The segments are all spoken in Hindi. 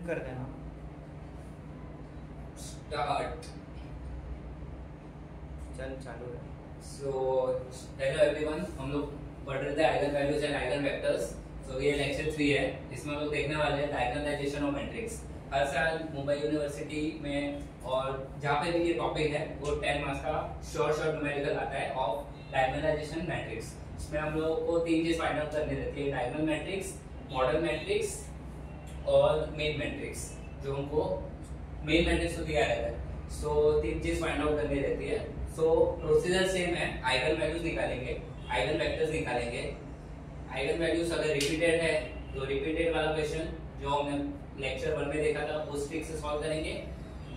कर देना। स्टार्ट। चल चालू है। सो हेलो एवरीवन, हम लोग पढ़ रहे थे eigen values and eigen vectors. So ये लेक्चर 3 है। इसमें हम लोग देखने वाले हैं डायगोनलाइजेशन ऑफ मैट्रिक्स। हर साल मुंबई यूनिवर्सिटी में और जहाँ पे भी ये टॉपिक है वो 10 मार्क्स का शॉर्ट न्यूमेरिकल आता है ऑफ डायगोनलाइजेशन मैट्रिक्स। इसमें हम लोगों को 3 चीज फाइंड आउट करनी रहती है, डायगोनल मैट्रिक्स, मॉडल मैट्रिक्स और मेन मैट्रिक्स। जो हमको मेन मैट्रिक्स को दिया रहता है, सो 3 चीज फाइंड आउट करनी रहती है। सो प्रोसीजर सेम है, आइगन वैल्यूज निकालेंगे, आइगन वेक्टर्स निकालेंगे। आइगन वैल्यूज अगर रिपीटेड है तो रिपीटेड वाला क्वेश्चन जो हमने लेक्चर 1 में देखा था उस ट्रिक से सॉल्व करेंगे।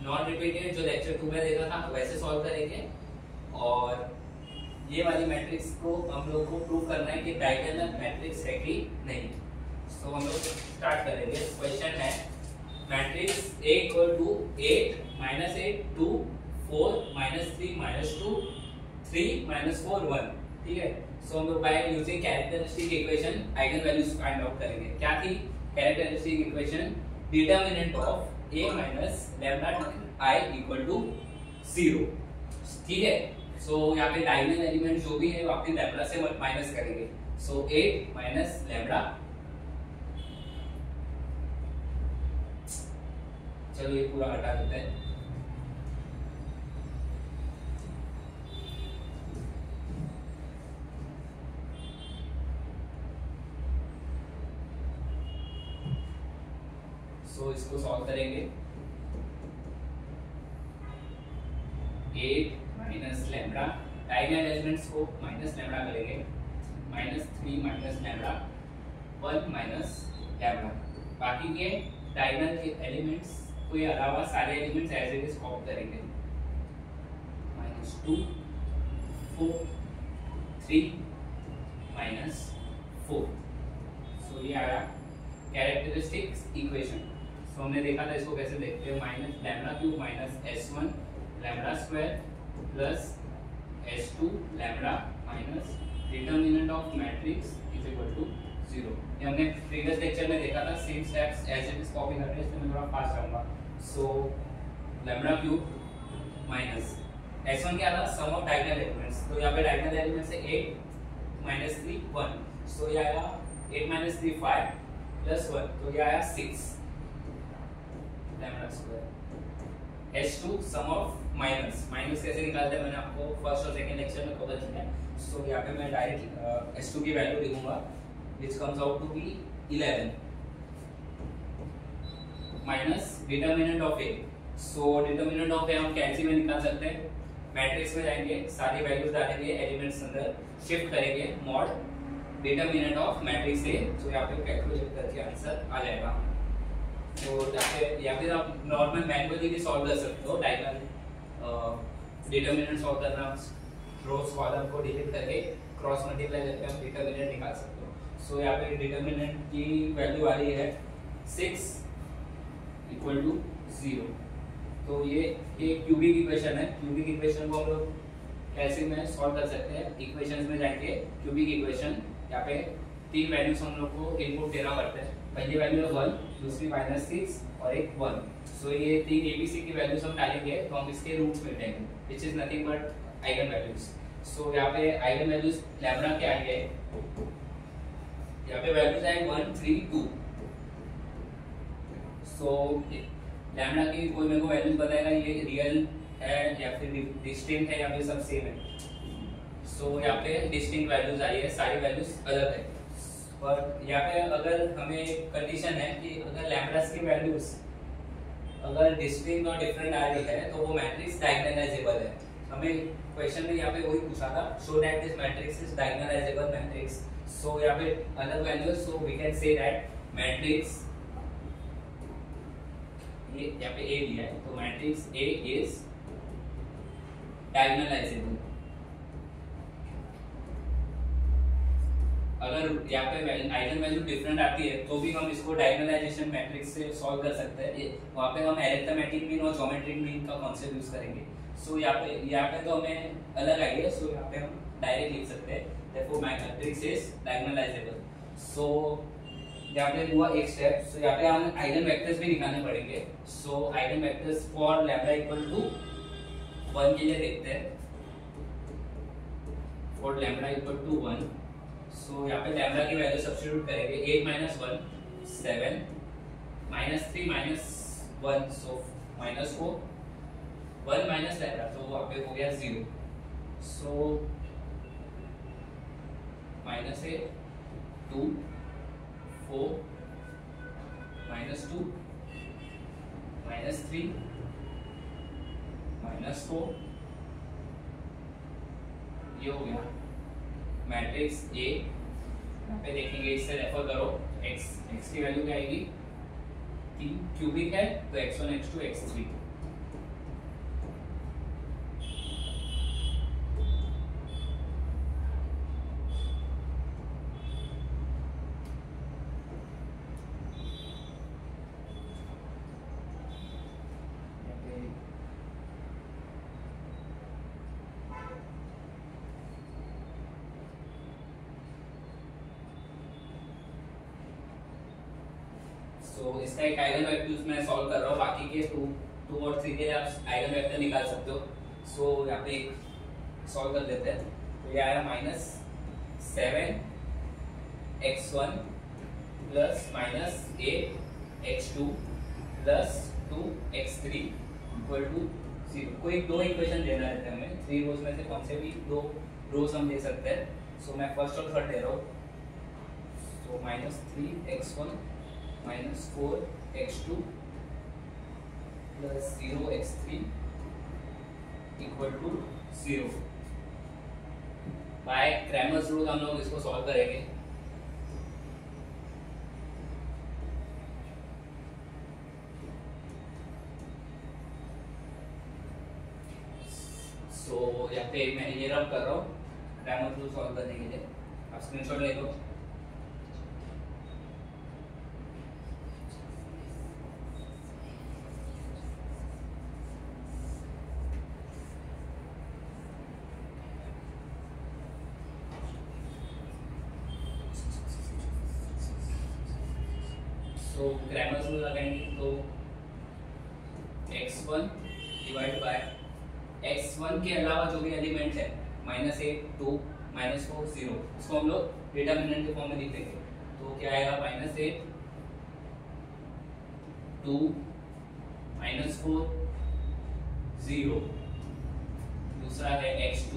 नॉन रिपीटेड जो लेक्चर 2 में देखा था वैसे सॉल्व करेंगे। और ये वाली मैट्रिक्स को हम लोग को प्रूव करना है कि डायगोनल मैट्रिक्स है कि नहीं। सो हम लोग स्टार्ट करेंगे। क्वेश्चन है मैट्रिक्स A इक्वल टू 8 -8 2 4 -3 -2 3 -4 1। ठीक है। सो हम लोग by using characteristic equation eigen values find out करेंगे। क्या थी characteristic equation? Determinant of A minus lambda I equal to 0। ठीक है। सो यहाँ पे डायगोनल एलिमेंट जो भी है वो आपके लैम्डा से माइनस करेंगे। सो 8 माइनस लैम्डा, चलो ये पूरा हटा देते हैं। सो इसको सॉल्व करेंगे। 8 माइनस लैम्डा, डायगोनल एलिमेंट्स को माइनस लैम्डा करेंगे। -3 माइनस लैम्डा 1 माइनस लैम्डा। बाकी के डायगोनल के एलिमेंट्स के अलावा सारे elements as it is copy करेंगे। -2 4 3 -4। सो ये आया कैरेक्टरिस्टिक्स इक्वेशन। सो हमने देखा था इसको कैसे देखते हैं, minus lambda cube minus s1 lambda square plus s2 lambda minus determinant of matrix is equal to 0। ये हमने प्रीवियस लेक्चर में देखा था। Same steps as it is copy करते हैं, इसमें मैं थोड़ा फास्ट जाऊंगा। सो लैम्डा क्यूब माइनस s1 क्या था? सम ऑफ डायगोनल एलिमेंट्स। तो यहाँ पे डायगोनल एलिमेंट्स है 8 -3 1। सो ये आया 8 - 3 5 प्लस 1, तो ये आया 6 lambda square. s2 sum of minus कैसे निकालते हैं मैंने आपको फर्स्ट और सेकंड लेक्चर में पता चला है। सो यहाँ पे मैं डायरेक्ट s2 की वैल्यू लिखूंगा which comes out to be 11 minus determinant of A। so determinant of A हम कैलसी में निकाल सकते हैं। मैट्रिक्स में जाएंगे, सारी वैल्यूज डालेंगे, एलिमेंट्स अंदर शिफ्ट करेंगे, mod determinant of matrix A। so यहाँ पे कैलकुलेट करके आंसर आ जाएगा। तो या फिर आप नॉर्मल मैन्युअली भी सॉल्व कर सकते हो। डायगोनल डिटरमिनेंट सॉल्व करना, रोज कॉलम को डिलीट करके क्रॉस मल्टीप्लाई करके हम डिटरमिनेंट निकाल सकते हो। सो यहाँ पे डिटरमिनेंट की वैल्यू आ रही है 6 इक्वल टू 0। तो ये क्यूबिक इक्वेशन है। क्यूबिक इक्वेशन को हम लोग कैसे में सॉल्व कर सकते हैं? इक्वेशंस में जाएंगे, क्यूबिक इक्वेशन। यहाँ पे 3 वैल्यूज हम लोग को इनपुट देना पड़ता है। पहली वैल्यू है 1, दूसरी -6 और एक 1। सो ये 3 ABC की वैल्यूज हम डालेंगे तो हम इसके रूट्स मिल जाएंगे, which is nothing but eigen values. So यहाँ पे आइगन वैल्यूज लैम्डा के आएंगे, यहाँ पे वैल्यूज आए 1 3 2। सो लैम्डा की कोई मेरे को वैल्यूज बताएगा ये रियल है या फिर डिस्टिंक्ट है या फिर सब सेम है। सो यहाँ पे डिस्टिंक्ट वैल्यूज आई है, सारी वैल्यूज अलग है। और यहाँ पे अगर हमें कंडीशन है कि अगर लैम्डास की वैल्यूज अगर डिस्टिंक्ट और डिफरेंट आ रही है तो वो मैट्रिक्स डायगोनलाइजेबल है। हमें क्वेश्चन में यहाँ पे वही पूछा था, show that this matrix is diagonalizable matrix. So यहाँ पे अलग values, so we can say that matrix, ये यहाँ पे A दिया है तो मैट्रिक्स A इज डायगोनलाइजेबल। अगर यहाँ पे आइगन वैल्यू डिफरेंट आती है तो भी हम इसको डायगोनलाइजेशन मैट्रिक्स से सॉल्व कर सकते हैं। वहाँ पे हम अरिथमेटिक मीन और ज्योमेट्रिक मीन का कॉन्सेप्ट यूज करेंगे। सो यहाँ पे तो हमें अलग आई है। सो यहाँ पे हम डायरेक्ट लिख सकते हैं therefore my matrix is diagonalizable। so यहाँ पे हुआ एक स्टेप। सो यहाँ पे हमें आइगन वेक्टर्स भी निकालने पड़ेंगे। So eigen vectors for lambda equal to 1 के लिए देखते हैं। For lambda equal to 1, so यहाँ पे लैम्डा की वैल्यू सब्स्टिट्यूट करेंगे। 8 minus 1 7 minus 3 minus 1 so minus 4 1 minus lambda तो वहाँ पे हो गया 0। So minus 8 2 4 minus 2 minus 3 minus 4 ये हो गया मैट्रिक्स A। यहाँ पे देखेंगे, इससे रेफर करो x की वैल्यू क्या आएगी 3 क्यूबिक है तो x1 x2 x3। तो इसका एक आइगन वेक्टर मैं सॉल्व कर रहा हूँ, बाकी के 2 और 3 के आप आइगन वेक्टर निकाल सकते हो। सो यहाँ पे एक सॉल्व कर देते हैं। तो ये आया minus 7x1 plus minus 8x2 plus 2x3 equal to 0। कोई दो इक्वेशन देना रहता है हमें, 3 रोज में से कौन से भी 2 रोज हम दे सकते हैं। सो मैं फर्स्ट और थर्ड दे रहा हूँ। तो minus 3x1 minus 4x2 plus 0x3 equal to 0। By Cramer's rule हम लोग इसको सॉल्व करेंगे। सो यहाँ पे मैं ये रब कर रहा हूँ क्रैमर्स रूल सॉल्व करने के लिए। आप स्क्रीनशॉट ले लो। तो क्रैमर्स रूल लगाएंगे तो x1 डिवाइड बाय x1 के अलावा जो भी एलिमेंट है -8 2 -4 0, इसको हम लोग डिटरमिनेंट के फॉर्म में लिख देंगे। तो क्या आएगा -8 2 -4 0। दूसरा है x2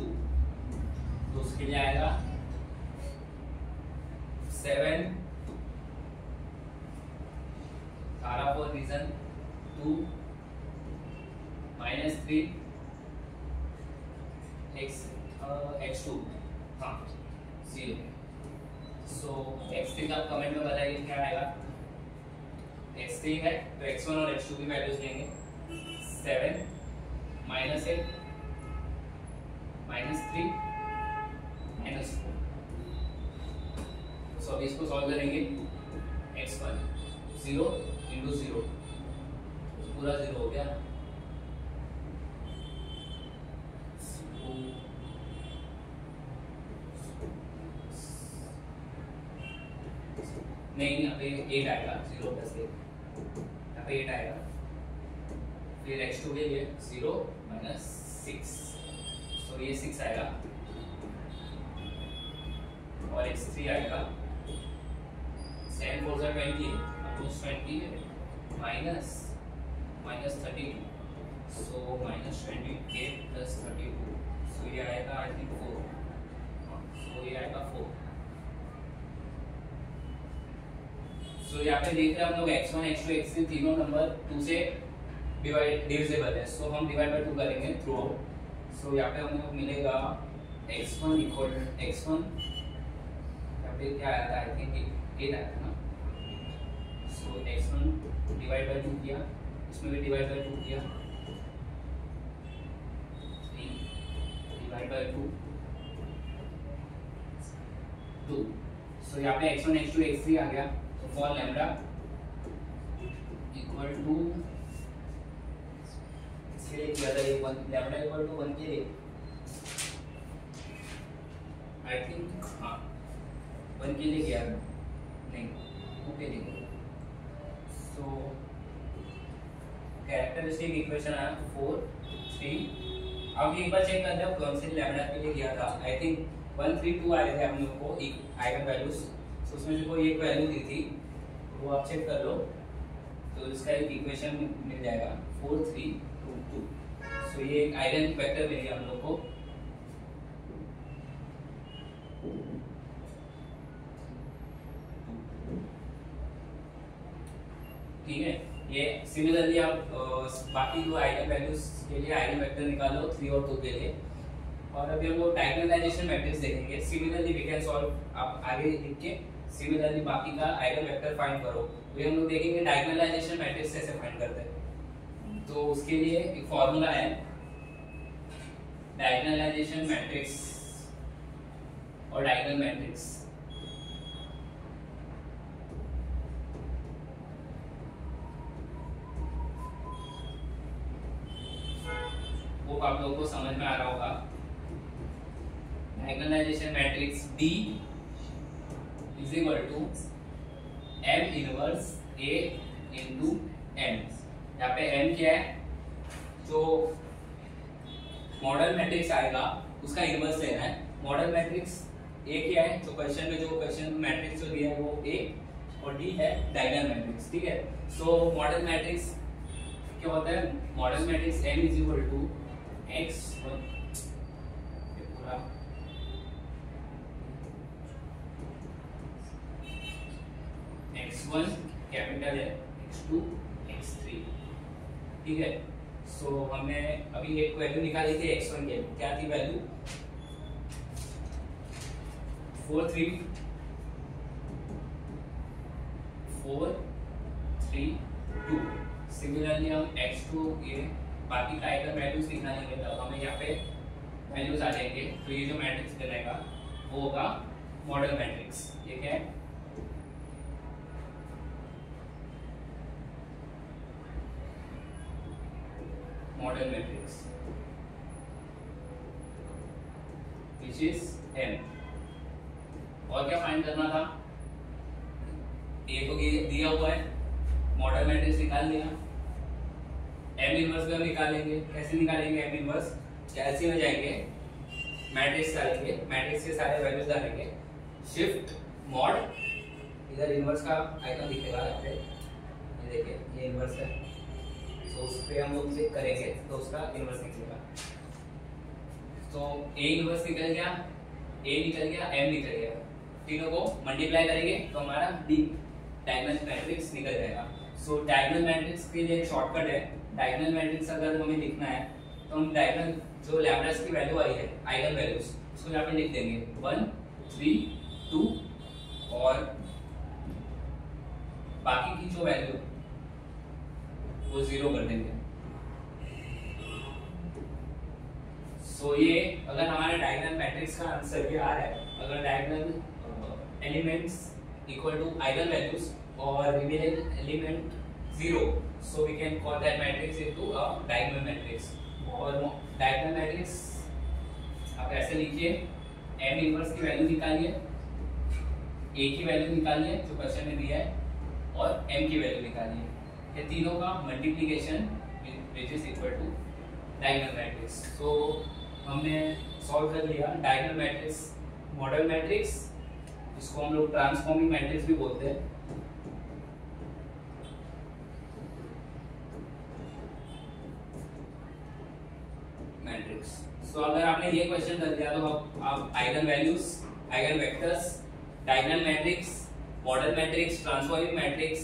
तो उसके लिए आएगा 7 for reason 2 -3 x2 हाँ 0। सो x3 का कमेंट में बताइए क्या आएगा। x3 है तो x1 और x2 की वैल्यूज लेंगे। 7 -8 -3 -4। सो अभी इसको सॉल्व करेंगे। x1 0 इंटू 0 पूरा 0 हो गया। नहीं यहाँ पे 8 आएगा 0 प्लस 8, यहाँ पे 8 आएगा। फिर x2 के लिए 0 माइनस 6 तो ये 6 आएगा और x3 आएगा 7 4 20 20 माइनस 32 सो -28 प्लस 32 सो ये आएगा आई थिंक 4। सो ये आएगा 4। सो यहाँ पे देख रहे हैं हम लोग x1 x2 x3 तीनों नंबर 2 से डिविजिबल है। सो हम डिवाइड बाय 2 करेंगे थ्रू आउट। सो यहाँ पे हमें मिलेगा x1 इक्वल x1 यहाँ पे क्या आया था आई थिंक 8 आया था ना। सो x1 डिवाइड बाय 2 किया, इसमें भी डिवाइड बाय 2 किया, 3 डिवाइड बाय 2। सो यहाँ पे x1 x2 x3 आ गया। तो फॉर लैम्डा इक्वल टू इसके लिए किया था 1 लैम्डा इक्वल टू 1 के लिए आई थिंक हाँ 1 के लिए किया नहीं ओके लिखो। सो कैरेक्टरिस्टिक इक्वेशन आया 4 3। अब एक बार चेक कर लो कौन से लैम्डा के लिए किया था। आई थिंक 1 3 2 आए थे हम लोग को आइगन वैल्यूज। तो उसमें से कोई एक वैल्यू दी थी, वो आप चेक कर लो तो इसका एक इक्वेशन मिल जाएगा 4 3 2 2। सो ये एक आइगन वेक्टर मिल गया हम लोग को। ठीक है, ये सिमिलरली आप बाकी जो आइगन वैल्यूज के लिए आइगन वेक्टर निकालो 3 और 2 के लिए। और अभी हम लोग डायगोनलाइजेशन मैट्रिक्स देखेंगे। सिमिलरली वी कैन सॉल्व, आप आगे लिख के सिमिलरली बाकी का आइगन वेक्टर फाइंड करो। तो हम लोग देखेंगे डायगोनलाइजेशन मैट्रिक्स कैसे फाइंड करते हैं। तो उसके लिए एक फॉर्मूला है डायगोनलाइजेशन मैट्रिक्स और डायगोनल मैट्रिक्स। वो आप लोगों को समझ में आ रहा होगा। Diagonalization matrix D is equal to M inverse A into M। यहाँ पे M क्या है, जो मॉडल मैट्रिक्स आएगा उसका इनवर्स लेना है। मॉडल मैट्रिक्स A क्या है, जो क्वेश्चन मैट्रिक्स जो दिया है वो A, और D है डायगोनल मैट्रिक्स। ठीक है, सो मॉडल मैट्रिक्स क्या होता है, modal matrix M is equal to x1 x1 capital है, x2 x3। ठीक है, सो हमने अभी एक वैल्यू निकाली थी x1 के, क्या थी वैल्यू 4 3 4 3 2। सिमिलरली हम x2 ये बाकी का आइगन वैल्यूज निकालेंगे, तब हमें यहाँ पे वैल्यूज आ जाएंगे। तो ये जो मैट्रिक्स बनेगा वो होगा मॉडल मैट्रिक्स। ये क्या है, modal matrix which is M। और क्या फाइंड करना था, ये तो दिया हुआ है, मॉडल मैट्रिक्स निकाल लिया। M इनवर्स भी हम निकालेंगे। कैसे निकालेंगे M इनवर्स, कैलसी में जाएंगे, मैट्रिक्स डालेंगे, मैट्रिक्स के सारे वैल्यूज डालेंगे, शिफ्ट मॉड, इधर इनवर्स का आइकन दिखेगा यहाँ पे, ये देखिए ये इनवर्स है। तो उस पे हम लोग क्लिक करेंगे तो उसका इनवर्स निकलेगा। तो A इनवर्स निकल गया, A निकल गया, M निकल गया, तीनों को मल्टीप्लाई करेंगे तो हमारा D डायगोनल मैट्रिक्स निकल जाएगा। सो डायगोनल मैट्रिक्स के लिए एक शॉर्टकट है। डायगोनल मैट्रिक्स अगर हमें लिखना है तो हम डायगोनल जो लैम्डास की वैल्यू आई है आइगन वैल्यूज उसको यहाँ पे लिख देंगे 1 3 2 और बाकी की जो वैल्यू वो 0 कर देंगे। सो ये अगर हमारे डायगोनल मैट्रिक्स का आंसर ये आ रहा है, अगर diagonal elements equal to eigen values और remaining element 0, so we can call that matrix into a diagonal matrix। और diagonal matrix आप ऐसे लिखिए, M इनवर्स की वैल्यू निकालिए, A की वैल्यू निकालिए जो क्वेश्चन में दिया है, और M की वैल्यू निकालिए। ये तीनों का multiplication which is equal to diagonal matrix। so हमने सॉल्व कर लिया डायगोनल मैट्रिक्स, मॉडल मैट्रिक्स, इसको हम लोग ट्रांसफॉर्मिंग मैट्रिक्स भी बोलते हैं। मैट्रिक्स। सो अगर आपने ये क्वेश्चन कर दिया तो आप eigen values, eigen vectors, diagonal matrix, model matrix, transforming matrix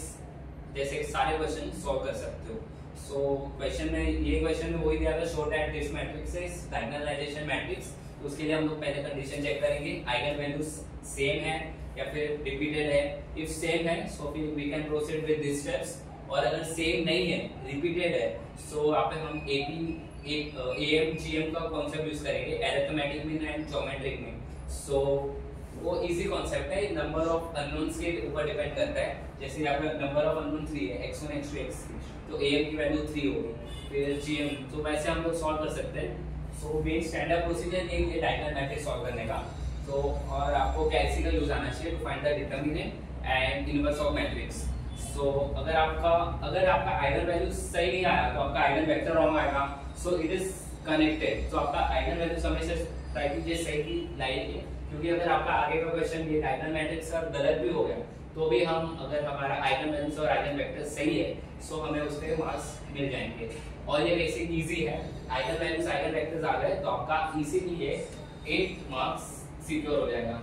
जैसे सारे क्वेश्चन सॉल्व कर सकते हो। सो क्वेश्चन में ये क्वेश्चन में वही दिया था, show that this matrix is diagonalization matrix. तो उसके लिए हम लोग पहले कंडीशन चेक करेंगे, आइगन वैल्यूज सेम है या फिर रिपीटेड है। इफ सेम है सो फिर we can proceed with this steps, और अगर सेम नहीं है, रिपीटेड है, सो यहाँ पे हम AMGM का कॉन्सेप्ट यूज करेंगे अरिथमेटिक में एंड ज्योमेट्रिक में। सो वो इजी कॉन्सेप्ट है, नंबर ऑफ अननोन्स के ऊपर डिपेंड करता है। जैसे यहाँ पे नंबर ऑफ अननोन 3 है, x1 x2 x3, तो AM की वैल्यू 3 होगी, फिर GM, तो वैसे हम लोग सॉल्व कर सकते हैं। सो मेन स्टैंडर्ड प्रोसीजर यही है डायगोनल मैट्रिक्स सॉल्व करने का। तो और आपको कैलसी का यूज आना चाहिए to find the determinant and inverse of matrix. So अगर आपका आइगन वैल्यू सही नहीं आया तो आपका आइगन वेक्टर रॉन्ग आएगा। So it is connected. तो आपका आइगन वैल्यू हमेशा ट्राई कीजिए सही की लाइन है, क्योंकि अगर आपका आगे का क्वेश्चन ये आइगन मैट्रिक्स का गलत भी हो गया तो भी हम अगर हमारा आइगन वैल्यूज और आइगन वेक्टर सही है सो हमें उसके मार्क्स मिल जाएंगे। और ये बेसिक इजी है, आइगन वैल्यूज आइगन वेक्टर्स आ गए तो आपका इजीली ये 8 मार्क्स सिक्योर हो जाएगा।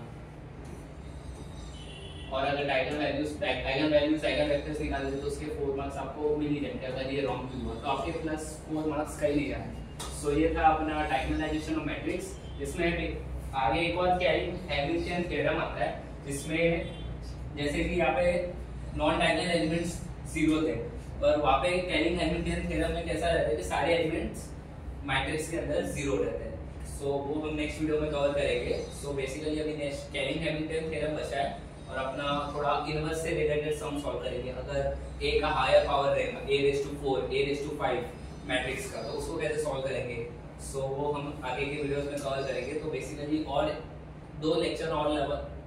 और अगर आइगन वैल्यूज आइगन वेक्टर्स निकाल दे तो उसके 4 मार्क्स आपको मिल ही जाएंगे। अगर ये रॉन्ग भी हुआ तो आपके प्लस 4 मार्क्स का ही नहीं जाए। सो ये था अपना डायगोनलाइजेशन ऑफ मैट्रिक्स। इसमें आगे एक और हैमिल्टनियन थ्योरम आता है, जिसमें जैसे कि यहाँ पे नॉन डायगोनल एलिमेंट्स 0 थे, पर वहाँ पे कैलिंग हैमिल्टनियन थ्योरम में कैसा रहता है कि सारे एलिमेंट्स मैट्रिक्स के अंदर 0 रहते हैं। सो वो हम नेक्स्ट वीडियो में कवर करेंगे। सो बेसिकली अभी नेक्स्ट कैलिंग हैमिल्टनियन थ्योरम बचा है और अपना थोड़ा इनवर्स से रिलेटेड सम सॉल्व करेंगे। अगर a का हायर पावर रहेगा a⁴ a⁵ मैट्रिक्स का, तो उसको कैसे सॉल्व करेंगे, सो वो हम आगे के वीडियोस में कवर करेंगे। तो बेसिकली और 2 लेक्चर और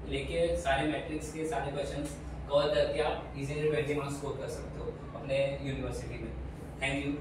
लेके सारे मैट्रिक्स के सारे क्वेश्चंस कवर करके आप इजीली 20 मार्क्स स्कोर कर सकते हो अपने यूनिवर्सिटी में। Thank you.